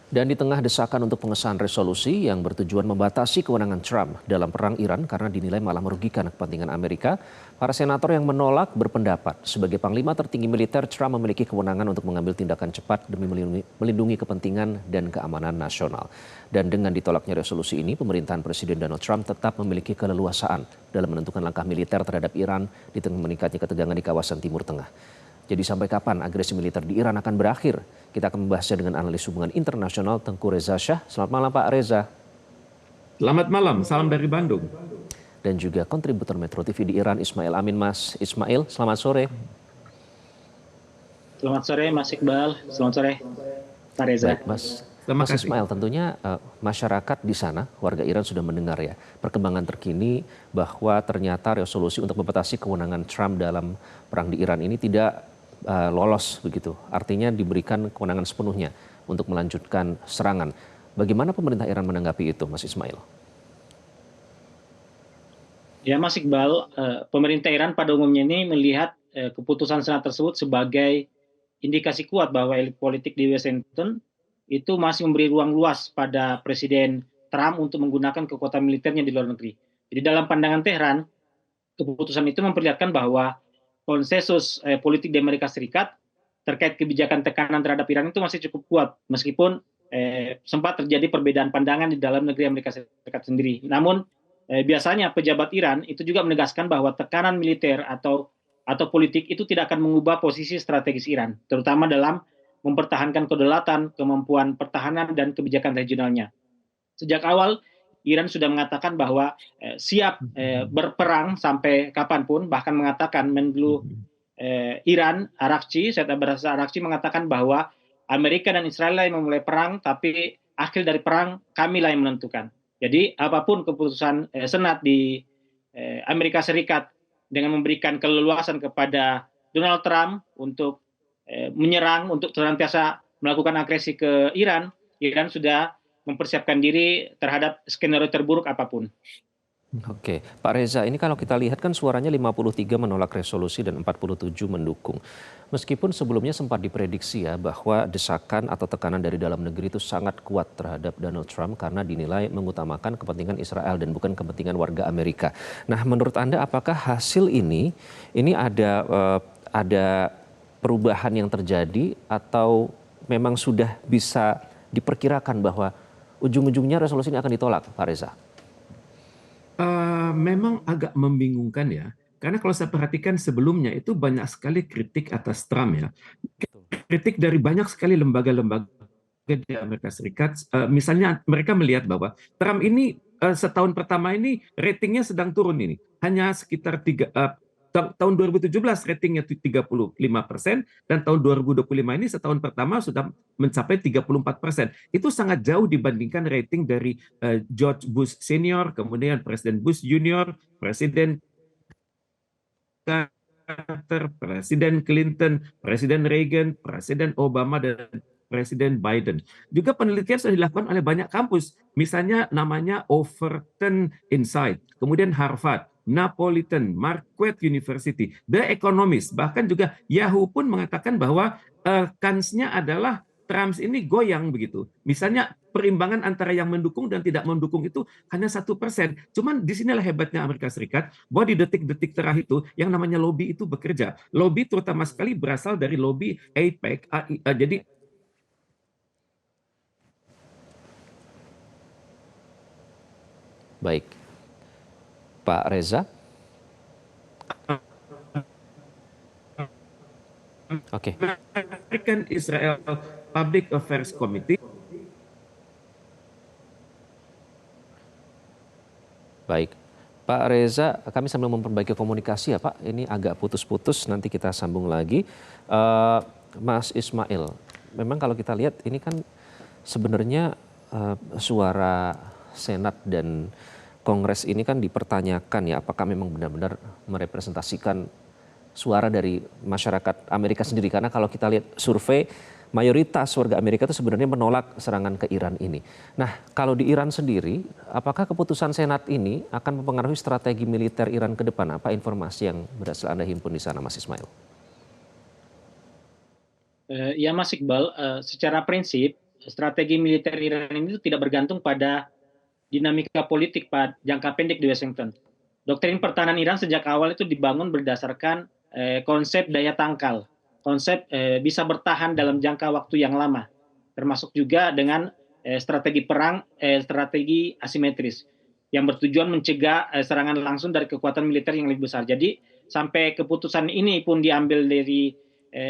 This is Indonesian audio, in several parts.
Dan di tengah desakan untuk pengesahan resolusi yang bertujuan membatasi kewenangan Trump dalam perang Iran karena dinilai malah merugikan kepentingan Amerika, para senator yang menolak berpendapat sebagai panglima tertinggi militer, Trump memiliki kewenangan untuk mengambil tindakan cepat demi melindungi kepentingan dan keamanan nasional. Dan dengan ditolaknya resolusi ini, pemerintahan Presiden Donald Trump tetap memiliki keleluasaan dalam menentukan langkah militer terhadap Iran di tengah meningkatnya ketegangan di kawasan Timur Tengah. Jadi sampai kapan agresi militer di Iran akan berakhir? Kita akan membahasnya dengan analis hubungan internasional Tengku Reza Shah. Selamat malam Pak Reza. Selamat malam, salam dari Bandung. Dan juga kontributor Metro TV di Iran Ismail Amin. Mas Ismail, selamat sore. Selamat sore Mas Iqbal, selamat sore Pak Reza. Baik, Mas Ismail, tentunya masyarakat di sana, warga Iran sudah mendengar ya perkembangan terkini bahwa ternyata resolusi untuk membatasi kewenangan Trump dalam perang di Iran ini tidak lolos begitu. Artinya diberikan kewenangan sepenuhnya untuk melanjutkan serangan. Bagaimana pemerintah Iran menanggapi itu, Mas Ismail? Ya Mas Iqbal, pemerintah Iran pada umumnya ini melihat keputusan Senat tersebut sebagai indikasi kuat bahwa elit politik di Washington itu masih memberi ruang luas pada Presiden Trump untuk menggunakan kekuatan militernya di luar negeri. Jadi dalam pandangan Tehran, keputusan itu memperlihatkan bahwa konsensus politik di Amerika Serikat terkait kebijakan tekanan terhadap Iran itu masih cukup kuat, meskipun sempat terjadi perbedaan pandangan di dalam negeri Amerika Serikat sendiri. Namun biasanya pejabat Iran itu juga menegaskan bahwa tekanan militer atau politik itu tidak akan mengubah posisi strategis Iran, terutama dalam mempertahankan kedaulatan, kemampuan pertahanan, dan kebijakan regionalnya. Sejak awal, Iran sudah mengatakan bahwa siap berperang sampai kapanpun, bahkan mengatakan Menlu Iran, Arakci, Said Abbas Arakci mengatakan bahwa Amerika dan Israel lah yang memulai perang, tapi akhir dari perang kamilah yang menentukan. Jadi apapun keputusan Senat di Amerika Serikat dengan memberikan keleluasan kepada Donald Trump untuk menyerang, untuk senantiasa melakukan agresi ke Iran, Iran sudah mempersiapkan diri terhadap skenario terburuk apapun. Oke, Pak Reza, ini kalau kita lihat kan suaranya 53 menolak resolusi dan 47 mendukung. Meskipun sebelumnya sempat diprediksi ya bahwa desakan atau tekanan dari dalam negeri itu sangat kuat terhadap Donald Trump karena dinilai mengutamakan kepentingan Israel dan bukan kepentingan warga Amerika. Nah, menurut Anda apakah hasil ini ada perubahan yang terjadi atau memang sudah bisa diperkirakan bahwa ujung-ujungnya resolusi ini akan ditolak, Pak Reza? Memang agak membingungkan ya, karena kalau saya perhatikan sebelumnya itu banyak sekali kritik atas Trump ya. Kritik dari banyak sekali lembaga-lembaga di Amerika Serikat, misalnya mereka melihat bahwa Trump ini setahun pertama ini ratingnya sedang turun ini, hanya sekitar tahun 2017 ratingnya 35% dan tahun 2025 ini setahun pertama sudah mencapai 34%. Itu sangat jauh dibandingkan rating dari George Bush Senior, kemudian Presiden Bush Junior, Presiden Carter, Presiden Clinton, Presiden Reagan, Presiden Obama, dan Presiden Biden. Juga penelitian sudah dilakukan oleh banyak kampus, misalnya namanya Overton Insight, kemudian Harvard, Napolitan, Marquette University, The Economist, bahkan juga Yahoo pun mengatakan bahwa kansnya adalah Trump ini goyang begitu. Misalnya perimbangan antara yang mendukung dan tidak mendukung itu hanya 1%. Cuman disinilah hebatnya Amerika Serikat, bahwa di detik-detik terakhir itu yang namanya lobby itu bekerja. Lobby terutama sekali berasal dari lobby AIPAC. Jadi Baik, Pak Reza. Oke. American Israel Public Affairs Committee. Baik, Pak Reza, kami sambil memperbaiki komunikasi ya Pak, ini agak putus-putus, nanti kita sambung lagi. Mas Ismail, memang kalau kita lihat ini kan sebenarnya suara Senat dan Kongres ini kan dipertanyakan ya, apakah memang benar-benar merepresentasikan suara dari masyarakat Amerika sendiri. Karena kalau kita lihat survei, mayoritas warga Amerika itu sebenarnya menolak serangan ke Iran ini. Nah, kalau di Iran sendiri, apakah keputusan Senat ini akan mempengaruhi strategi militer Iran ke depan? Apa informasi yang berhasil Anda himpun di sana, Mas Ismail? Ya Mas Iqbal, secara prinsip strategi militer Iran ini tidak bergantung pada dinamika politik pada jangka pendek di Washington. Doktrin pertahanan Iran sejak awal itu dibangun berdasarkan konsep daya tangkal, konsep bisa bertahan dalam jangka waktu yang lama, termasuk juga dengan strategi perang, strategi asimetris yang bertujuan mencegah serangan langsung dari kekuatan militer yang lebih besar. Jadi sampai keputusan ini pun diambil dari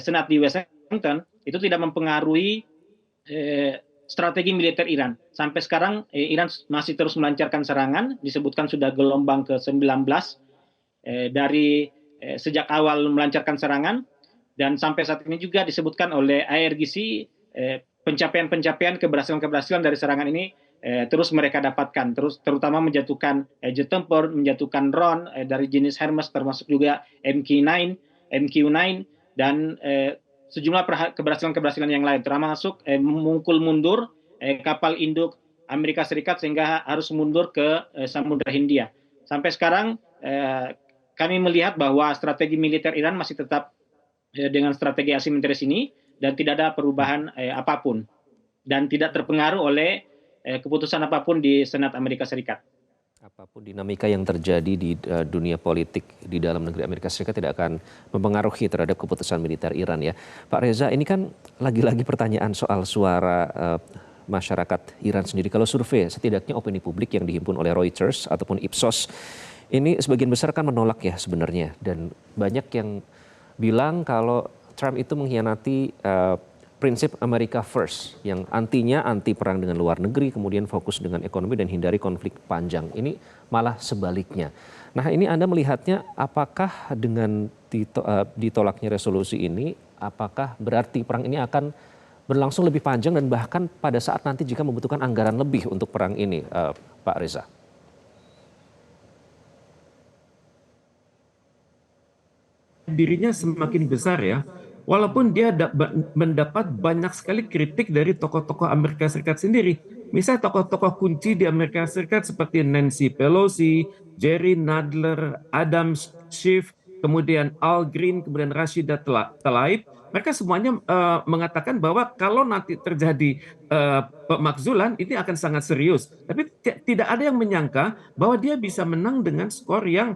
Senat di Washington, itu tidak mempengaruhi strategi militer Iran. Sampai sekarang Iran masih terus melancarkan serangan, disebutkan sudah gelombang ke-19 dari sejak awal melancarkan serangan, dan sampai saat ini juga disebutkan oleh IRGC pencapaian-pencapaian, keberhasilan-keberhasilan dari serangan ini terus mereka dapatkan, terutama menjatuhkan jet tempur, menjatuhkan drone dari jenis Hermes, termasuk juga MQ-9 dan sejumlah keberhasilan-keberhasilan yang lain, termasuk memukul mundur kapal induk Amerika Serikat sehingga harus mundur ke Samudra Hindia. Sampai sekarang kami melihat bahwa strategi militer Iran masih tetap dengan strategi asimetris ini dan tidak ada perubahan apapun dan tidak terpengaruh oleh keputusan apapun di Senat Amerika Serikat. Apapun dinamika yang terjadi di dunia politik di dalam negeri Amerika Serikat tidak akan mempengaruhi terhadap keputusan militer Iran ya. Pak Reza, ini kan lagi-lagi pertanyaan soal suara masyarakat Iran sendiri. Kalau survei, setidaknya opini publik yang dihimpun oleh Reuters ataupun Ipsos, ini sebagian besar kan menolak ya sebenarnya. Dan banyak yang bilang kalau Trump itu mengkhianati prinsip America First yang antinya anti perang dengan luar negeri, kemudian fokus dengan ekonomi dan hindari konflik panjang. Ini malah sebaliknya. Nah, ini Anda melihatnya apakah dengan ditolaknya resolusi ini, apakah berarti perang ini akan berlangsung lebih panjang dan bahkan pada saat nanti jika membutuhkan anggaran lebih untuk perang ini, Pak Reza? Dirinya semakin besar ya. Walaupun dia mendapat banyak sekali kritik dari tokoh-tokoh Amerika Serikat sendiri. Misalnya tokoh-tokoh kunci di Amerika Serikat seperti Nancy Pelosi, Jerry Nadler, Adam Schiff, kemudian Al Green, kemudian Rashida Tlaib. Mereka semuanya mengatakan bahwa kalau nanti terjadi pemakzulan, ini akan sangat serius. Tapi tidak ada yang menyangka bahwa dia bisa menang dengan skor yang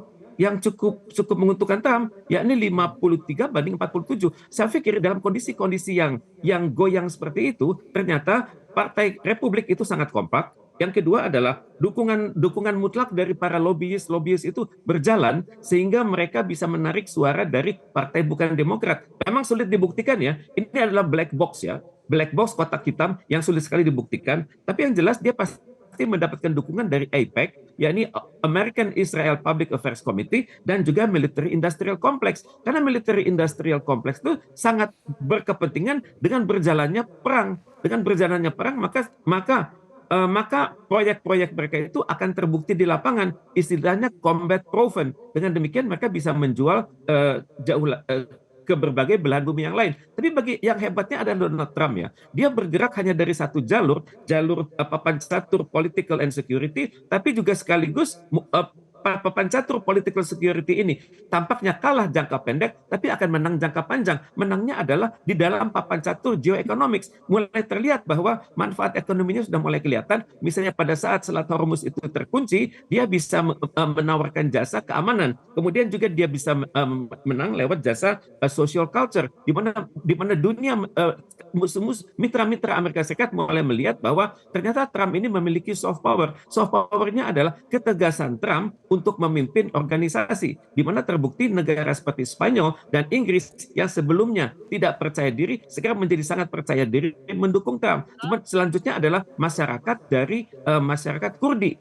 cukup menguntungkan Trump, yakni 53 banding 47. Saya pikir dalam kondisi-kondisi yang goyang seperti itu, ternyata Partai Republik itu sangat kompak. Yang kedua adalah dukungan mutlak dari para lobbyis itu berjalan sehingga mereka bisa menarik suara dari partai bukan Demokrat. Memang sulit dibuktikan ya. Ini adalah black box ya. Black box kotak hitam yang sulit sekali dibuktikan. Tapi yang jelas dia pasti mendapatkan dukungan dari AIPAC, yakni American Israel Public Affairs Committee, dan juga Military Industrial Complex. Karena Military Industrial Complex itu sangat berkepentingan dengan berjalannya perang. Dengan berjalannya perang, maka proyek-proyek mereka itu akan terbukti di lapangan, istilahnya combat proven. Dengan demikian mereka bisa menjual ke berbagai belahan bumi yang lain. Tapi bagi yang hebatnya adalah Donald Trump ya. Dia bergerak hanya dari satu jalur papan catur political and security, tapi juga sekaligus papan catur political security ini tampaknya kalah jangka pendek, tapi akan menang jangka panjang. Menangnya adalah di dalam papan catur geoeconomics. Mulai terlihat bahwa manfaat ekonominya sudah mulai kelihatan. Misalnya pada saat Selat Hormuz itu terkunci, dia bisa menawarkan jasa keamanan. Kemudian juga dia bisa menang lewat jasa social culture, di mana dunia mitra-mitra Amerika Serikat mulai melihat bahwa ternyata Trump ini memiliki soft power. Soft powernya adalah ketegasan Trump untuk memimpin organisasi, di mana terbukti negara seperti Spanyol dan Inggris yang sebelumnya tidak percaya diri, sekarang menjadi sangat percaya diri mendukung Trump. Cuma selanjutnya adalah masyarakat dari masyarakat Kurdi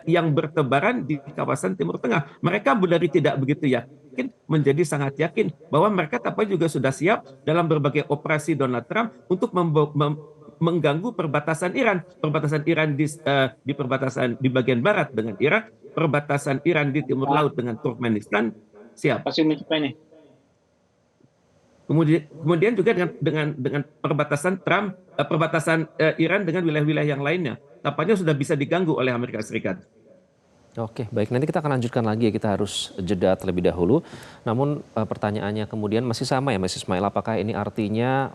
yang bertebaran di kawasan Timur Tengah. Mereka dari tidak begitu yakin menjadi sangat yakin bahwa mereka tampaknya juga sudah siap dalam berbagai operasi Donald Trump untuk mengganggu perbatasan Iran di perbatasan di bagian barat dengan Irak, perbatasan Iran di timur laut dengan Turkmenistan, siap. Kemudian juga dengan perbatasan Iran dengan wilayah-wilayah yang lainnya, tampaknya sudah bisa diganggu oleh Amerika Serikat. Oke, baik. Nanti kita akan lanjutkan lagi ya. Kita harus jeda terlebih dahulu. Namun pertanyaannya kemudian masih sama ya, Mas Ismail. Apakah ini artinya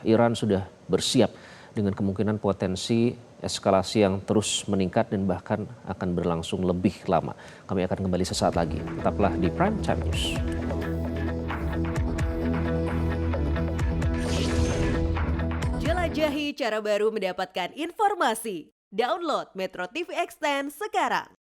Iran sudah bersiap dengan kemungkinan potensi eskalasi yang terus meningkat dan bahkan akan berlangsung lebih lama. Kami akan kembali sesaat lagi. Tetaplah di Prime Time News. Jelajahi cara baru mendapatkan informasi. Download Metro TV Extend sekarang.